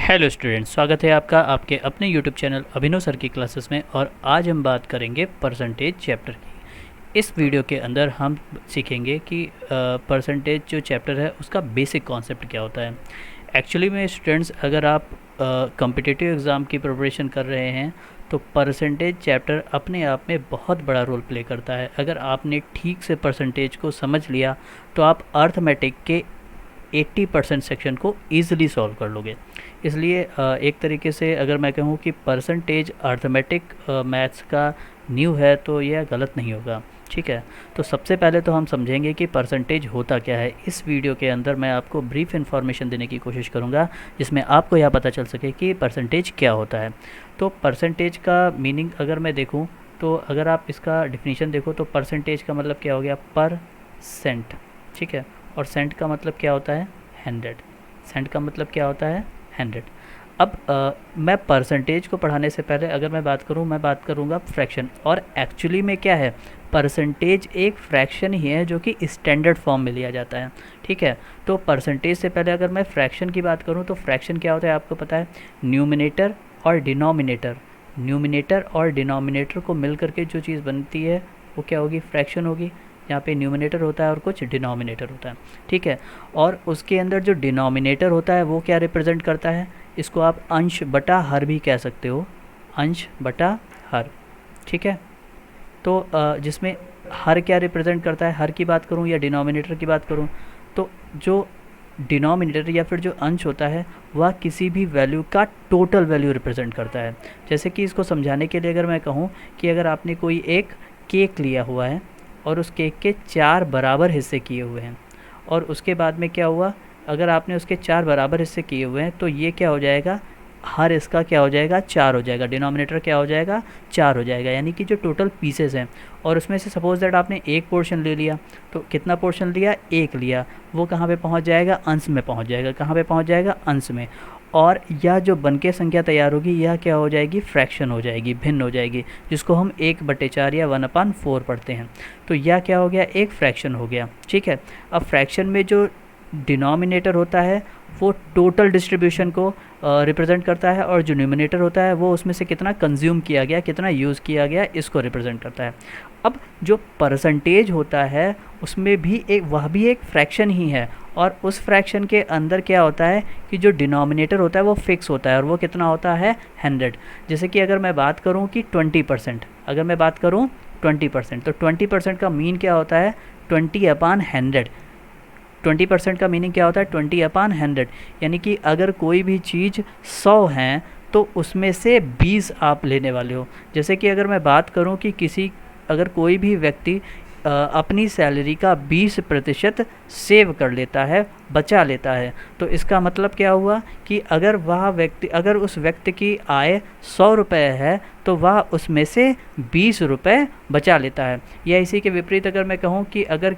Hello students, स्वागत है आपका आपके अपने यूट्यूब चैनल अभिनव सर की क्लासेस में। और आज हम बात करेंगे परसेंटेज चैप्टर की। इस वीडियो के अंदर हम सीखेंगे कि परसेंटेज जो चैप्टर है उसका बेसिक कॉन्सेप्ट क्या होता है। एक्चुअली में स्टूडेंट्स, अगर आप कॉम्पिटिटिव एग्ज़ाम की प्रिपरेशन कर रहे हैं तो परसेंटेज चैप्टर अपने आप में बहुत बड़ा रोल प्ले करता है। अगर आपने ठीक से परसेंटेज को समझ लिया तो आप अर्थमेटिक के 80% सेक्शन को ईज़िली सॉल्व कर लोगे। इसलिए एक तरीके से अगर मैं कहूँ कि परसेंटेज अर्थमेटिक मैथ्स का न्यू है तो यह गलत नहीं होगा। ठीक है, तो सबसे पहले तो हम समझेंगे कि परसेंटेज होता क्या है। इस वीडियो के अंदर मैं आपको ब्रीफ इन्फॉर्मेशन देने की कोशिश करूँगा जिसमें आपको यह पता चल सके कि परसेंटेज क्या होता है। तो परसेंटेज का मीनिंग अगर मैं देखूँ तो अगर आप इसका डिफिनीशन देखो तो परसेंटेज का मतलब क्या हो गया, पर सेंट। ठीक है, और सेंट का मतलब क्या होता है, 100। सेंट का मतलब क्या होता है, 100। अब मैं परसेंटेज को पढ़ाने से पहले अगर मैं बात करूँगा फ्रैक्शन। और एक्चुअली में क्या है, परसेंटेज एक फ्रैक्शन ही है जो कि स्टैंडर्ड फॉर्म में लिया जाता है। ठीक है, तो परसेंटेज से पहले अगर मैं फ्रैक्शन की बात करूँ तो फ्रैक्शन क्या होता है आपको पता है, न्यूमिनेटर और डिनोमिनेटर। न्यूमिनेटर और डिनोमिनेटर को मिल करके जो चीज़ बनती है वो क्या होगी, फ्रैक्शन होगी। यहाँ पे न्यूमिनेटर होता है और कुछ डिनोमिनेटर होता है। ठीक है, और उसके अंदर जो डिनोमिनेटर होता है वो क्या रिप्रेजेंट करता है, इसको आप अंश बटा हर भी कह सकते हो, अंश बटा हर। ठीक है, तो जिसमें हर क्या रिप्रेजेंट करता है, हर की बात करूँ या डिनोमिनेटर की बात करूँ, तो जो डिनोमिनेटर या फिर जो अंश होता है वह किसी भी वैल्यू का टोटल वैल्यू रिप्रेजेंट करता है। जैसे कि इसको समझाने के लिए अगर मैं कहूँ कि अगर आपने कोई एक केक लिया हुआ है और उस केक के 4 बराबर हिस्से किए हुए हैं और उसके बाद में क्या हुआ, अगर आपने उसके 4 बराबर हिस्से किए हुए हैं तो ये क्या हो जाएगा, हर इसका क्या हो जाएगा, 4 हो जाएगा। डिनोमिनेटर क्या हो जाएगा, 4 हो जाएगा। यानी कि जो टोटल पीसेस हैं और उसमें से सपोज दैट आपने एक पोर्शन ले लिया, तो कितना पोर्शन लिया, एक लिया, वो कहाँ पे पहुँच जाएगा, अंश में पहुँच जाएगा। कहाँ पे पहुँच जाएगा, अंश में। और यह जो बनके संख्या तैयार होगी यह क्या हो जाएगी, फ्रैक्शन हो जाएगी, भिन्न हो जाएगी, जिसको हम 1/4 या 1/4 पढ़ते हैं। तो यह क्या हो गया, एक फ्रैक्शन हो गया। ठीक है, अब फ्रैक्शन में जो डिनोमिनेटर होता है वो टोटल डिस्ट्रीब्यूशन को रिप्रेजेंट करता है और जो न्यूमिनेटर होता है वो उसमें से कितना कंज्यूम किया गया, कितना यूज़ किया गया, इसको रिप्रेजेंट करता है। अब जो परसेंटेज होता है उसमें भी वह भी एक फ्रैक्शन ही है और उस फ्रैक्शन के अंदर क्या होता है कि जो डिनोमिनेटर होता है वो फिक्स होता है और वो कितना होता है, 100। जैसे कि अगर मैं बात करूँ कि 20%, अगर मैं बात करूँ 20%, तो 20% का मीन क्या होता है, 20/100। 20% का मीनिंग क्या होता है, 20/100। यानी कि अगर कोई भी चीज़ 100 है तो उसमें से 20 आप लेने वाले हो। जैसे कि अगर मैं बात करूं कि अगर कोई भी व्यक्ति अपनी सैलरी का 20% सेव कर लेता है, बचा लेता है, तो इसका मतलब क्या हुआ कि अगर उस व्यक्ति की आय 100 रुपये है तो वह उसमें से 20 रुपये बचा लेता है। या इसी के विपरीत अगर मैं कहूँ कि अगर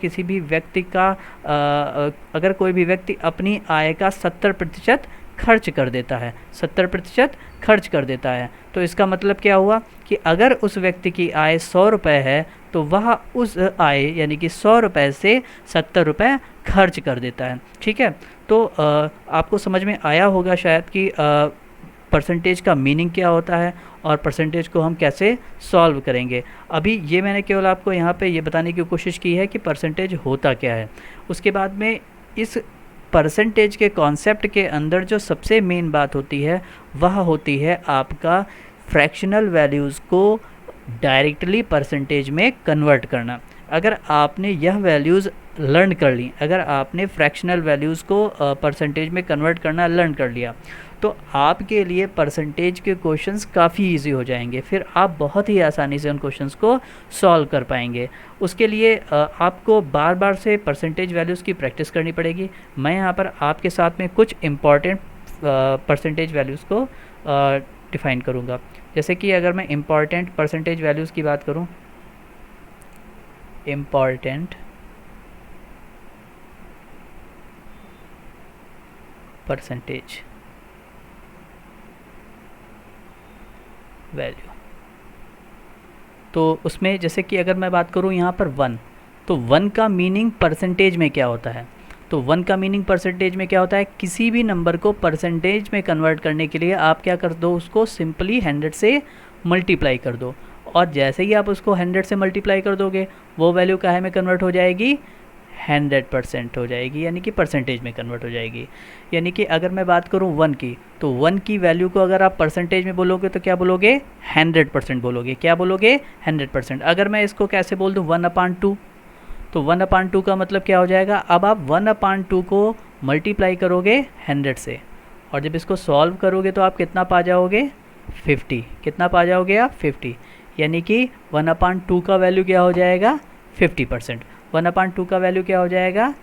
कोई भी व्यक्ति अपनी आय का 70% खर्च कर देता है, 70% खर्च कर देता है, तो इसका मतलब क्या हुआ कि अगर उस व्यक्ति की आय 100 रुपये है तो वह उस आय यानी कि 100 रुपये से 70 रुपये खर्च कर देता है। ठीक है, तो आपको समझ में आया होगा शायद कि परसेंटेज का मीनिंग क्या होता है और परसेंटेज को हम कैसे सॉल्व करेंगे। अभी ये मैंने केवल आपको यहाँ पे ये बताने की कोशिश की है कि परसेंटेज होता क्या है। उसके बाद में इस परसेंटेज के कॉन्सेप्ट के अंदर जो सबसे मेन बात होती है वह होती है आपका फ्रैक्शनल वैल्यूज़ को डायरेक्टली परसेंटेज में कन्वर्ट करना। अगर आपने यह वैल्यूज़ लर्न कर ली, अगर आपने फ्रैक्शनल वैल्यूज़ को परसेंटेज में कन्वर्ट करना लर्न कर लिया तो आपके लिए परसेंटेज के क्वेश्चंस काफ़ी इजी हो जाएंगे। फिर आप बहुत ही आसानी से उन क्वेश्चंस को सॉल्व कर पाएंगे। उसके लिए आपको बार बार से परसेंटेज वैल्यूज़ की प्रैक्टिस करनी पड़ेगी। मैं यहाँ पर आपके साथ में कुछ इम्पॉर्टेंट परसेंटेज वैल्यूज़ को डिफ़ाइन करूँगा। जैसे कि अगर मैं इम्पॉर्टेंट परसेंटेज वैल्यूज़ की बात करूँ, इम्पॉर्टेंट परसेंटेज वैल्यू, तो उसमें जैसे कि अगर मैं बात करूँ यहाँ पर 1, तो 1 का मीनिंग परसेंटेज में क्या होता है, तो 1 का मीनिंग परसेंटेज में क्या होता है, किसी भी नंबर को परसेंटेज में कन्वर्ट करने के लिए आप क्या कर दो, उसको सिंपली 100 से मल्टीप्लाई कर दो, और जैसे ही आप उसको 100 से मल्टीप्लाई कर दोगे वो वैल्यू काहे में कन्वर्ट हो जाएगी, 100% हो जाएगी, यानी कि परसेंटेज में कन्वर्ट हो जाएगी। यानी कि अगर मैं बात करूँ 1 की, तो 1 की वैल्यू को अगर आप परसेंटेज में बोलोगे तो क्या बोलोगे, 100% बोलोगे। क्या बोलोगे, 100%। अगर मैं इसको कैसे बोल दूँ, 1/2, तो 1/2 का मतलब क्या हो जाएगा, अब आप 1/2 को मल्टीप्लाई करोगे 100 से, और जब इसको सॉल्व करोगे तो आप कितना पा जाओगे, 50। कितना पा जाओगे आप, 50। यानी कि 1/2 का वैल्यू क्या हो जाएगा, 50%। 1/2 का वैल्यू क्या हो जाएगा,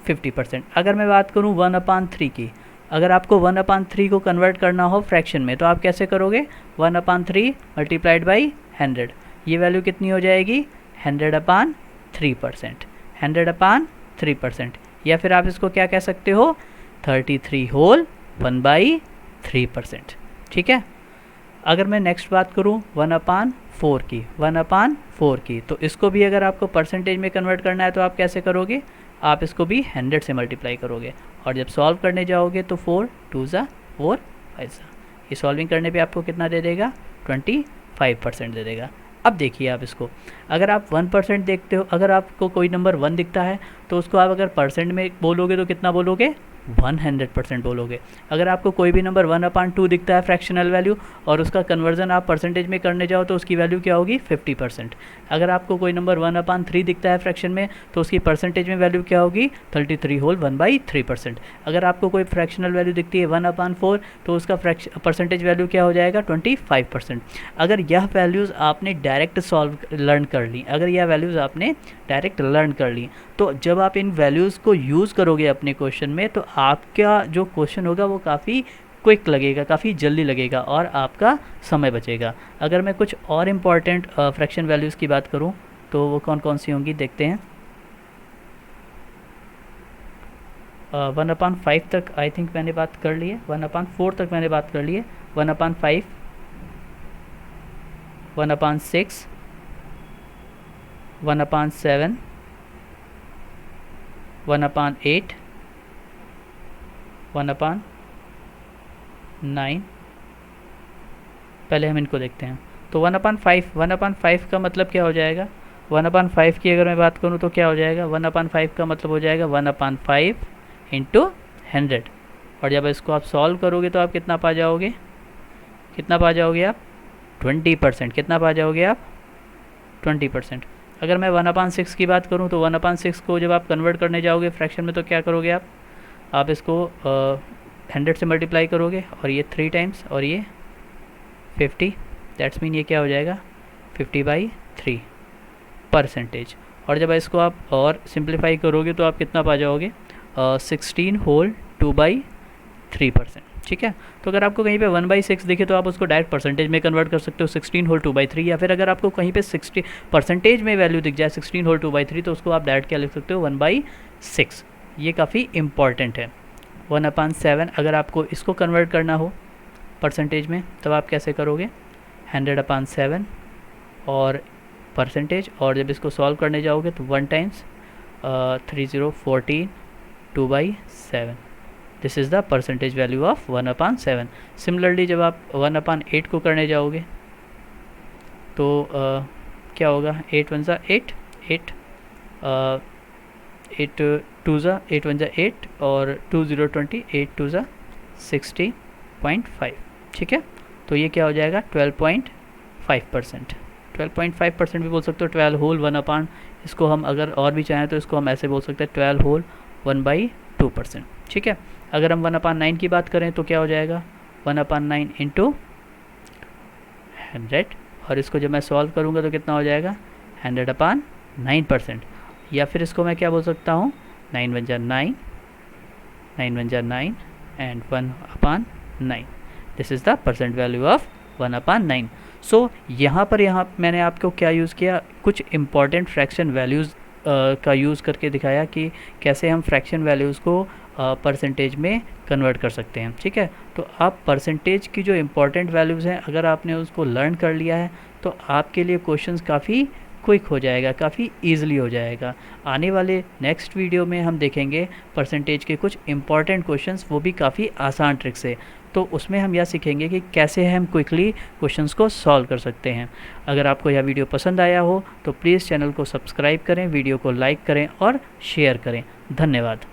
50%। अगर मैं बात करूँ 1/3 की, अगर आपको 1/3 को कन्वर्ट करना हो फ्रैक्शन में तो आप कैसे करोगे, 1/3 मल्टीप्लाइड बाई 100, ये वैल्यू कितनी हो जाएगी, 100/3%। 100/3%, या फिर आप इसको क्या कह सकते हो, 33 होल 1/3%। ठीक है। अगर मैं नेक्स्ट बात करूँ 1/4 की, 1/4 की, तो इसको भी अगर आपको परसेंटेज में कन्वर्ट करना है तो आप कैसे करोगे, आप इसको भी 100 से मल्टीप्लाई करोगे, और जब सॉल्व करने जाओगे तो 4 2 ज़ा 4 5 ज़ा, ये सॉल्विंग करने पे आपको कितना दे देगा, 25% दे देगा। अब देखिए आप इसको, अगर आप 1% देखते हो, अगर आपको कोई नंबर 1 दिखता है तो उसको आप अगर परसेंट में बोलोगे तो कितना बोलोगे, 100% बोलोगे। अगर आपको कोई भी नंबर 1/2 दिखता है फ्रैक्शनल वैल्यू, और उसका कन्वर्जन आप परसेंटेज में करने जाओ तो उसकी वैल्यू क्या होगी, 50%। अगर आपको कोई नंबर 1/3 दिखता है फ्रैक्शन में तो उसकी परसेंटेज में वैल्यू क्या होगी, 33 होल 1/3%। अगर आपको कोई फ्रैक्शनल वैल्यू दिखती है 1/4 तो उसका परसेंटेज वैल्यू क्या हो जाएगा, 25%। अगर यह वैल्यूज़ आपने डायरेक्ट सॉल्व लर्न कर ली, अगर यह वैल्यूज़ आपने डायरेक्ट लर्न कर ली, तो जब आप इन वैल्यूज़ को यूज़ करोगे अपने क्वेश्चन में तो आपका जो क्वेश्चन होगा वो काफ़ी क्विक लगेगा, काफ़ी जल्दी लगेगा, और आपका समय बचेगा। अगर मैं कुछ और इम्पॉर्टेंट फ्रैक्शन वैल्यूज़ की बात करूं तो वो कौन कौन सी होंगी देखते हैं। 1/5 तक आई थिंक मैंने बात कर ली है, 1/4 तक मैंने बात कर ली है, 1/5, 1/6, 1/7, 1/8, 1/9। पहले हम इनको देखते हैं। तो 1/5 का मतलब क्या हो जाएगा, 1/5 की अगर मैं बात करूँ तो क्या हो जाएगा, 1/5 का मतलब हो जाएगा 1/5 इंटू 100, और जब इसको आप सॉल्व करोगे तो आप कितना पा जाओगे, कितना पा जाओगे आप, 20%। कितना पा जाओगे आप, 20%। अगर मैं 1/6 की बात करूं तो 1/6 को जब आप कन्वर्ट करने जाओगे फ्रैक्शन में तो क्या करोगे आप इसको 100 से मल्टीप्लाई करोगे, और ये 3 टाइम्स और ये 50, दैट्स मीन ये क्या हो जाएगा, 50/3%। और जब इसको आप और सिंप्लीफाई करोगे तो आप कितना पा जाओगे, 16 होल 2/3%। ठीक है। तो अगर आपको कहीं पे 1/6 दिखे तो आप उसको डायरेक्ट परसेंटेज में कन्वर्ट कर सकते हो, 16 होल 2/3, या फिर अगर आपको कहीं पे 60 परसेंटेज में वैल्यू दिख जाए 16 होल 2/3 तो उसको आप डायरेक्ट क्या लिख सकते हो, 1/6। ये काफ़ी इंपॉर्टेंट है। 1/7 अगर आपको इसको कन्वर्ट करना हो परसेंटेज में तब आप कैसे करोगे, 100/7 और परसेंटेज, और जब इसको सॉल्व करने जाओगे तो 1 times 3014 2/7, this is the percentage value of 1/7। Similarly जब आप 1/8 को करने जाओगे तो क्या होगा, 8 1 8, 8 8 2 8 1 8, और 2 0 20, 8 2 60.5। ठीक है। तो ये क्या हो जाएगा, 12.5%। 12.5% भी बोल सकते हो, 12 होल 1/, इसको हम अगर और भी चाहें तो इसको हम ऐसे बोल सकते हैं 12 होल 1/2%। ठीक है। अगर हम 1/9 की बात करें तो क्या हो जाएगा, 1/9 इंटू 100, और इसको जब मैं सॉल्व करूँगा तो कितना हो जाएगा, 100/9%। या फिर इसको मैं क्या बोल सकता हूँ, 9 1 9, 9 1 9 and 1/9, this is the percent value of 1/9। सो यहाँ मैंने आपको क्या यूज़ किया, कुछ इम्पॉर्टेंट फ्रैक्शन वैल्यूज़ का यूज़ करके दिखाया कि कैसे हम फ्रैक्शन वैल्यूज़ को परसेंटेज में कन्वर्ट कर सकते हैं। ठीक है। तो आप परसेंटेज की जो इम्पॉर्टेंट वैल्यूज़ हैं अगर आपने उसको लर्न कर लिया है तो आपके लिए क्वेश्चंस काफ़ी क्विक हो जाएगा, काफ़ी ईज़िली हो जाएगा। आने वाले नेक्स्ट वीडियो में हम देखेंगे परसेंटेज के कुछ इंपॉर्टेंट क्वेश्चंस, वो भी काफ़ी आसान ट्रिक से। तो उसमें हम यह सीखेंगे कि कैसे हम क्विकली क्वेश्चंस को सॉल्व कर सकते हैं। अगर आपको यह वीडियो पसंद आया हो तो प्लीज़ चैनल को सब्सक्राइब करें, वीडियो को लाइक करें और शेयर करें। धन्यवाद।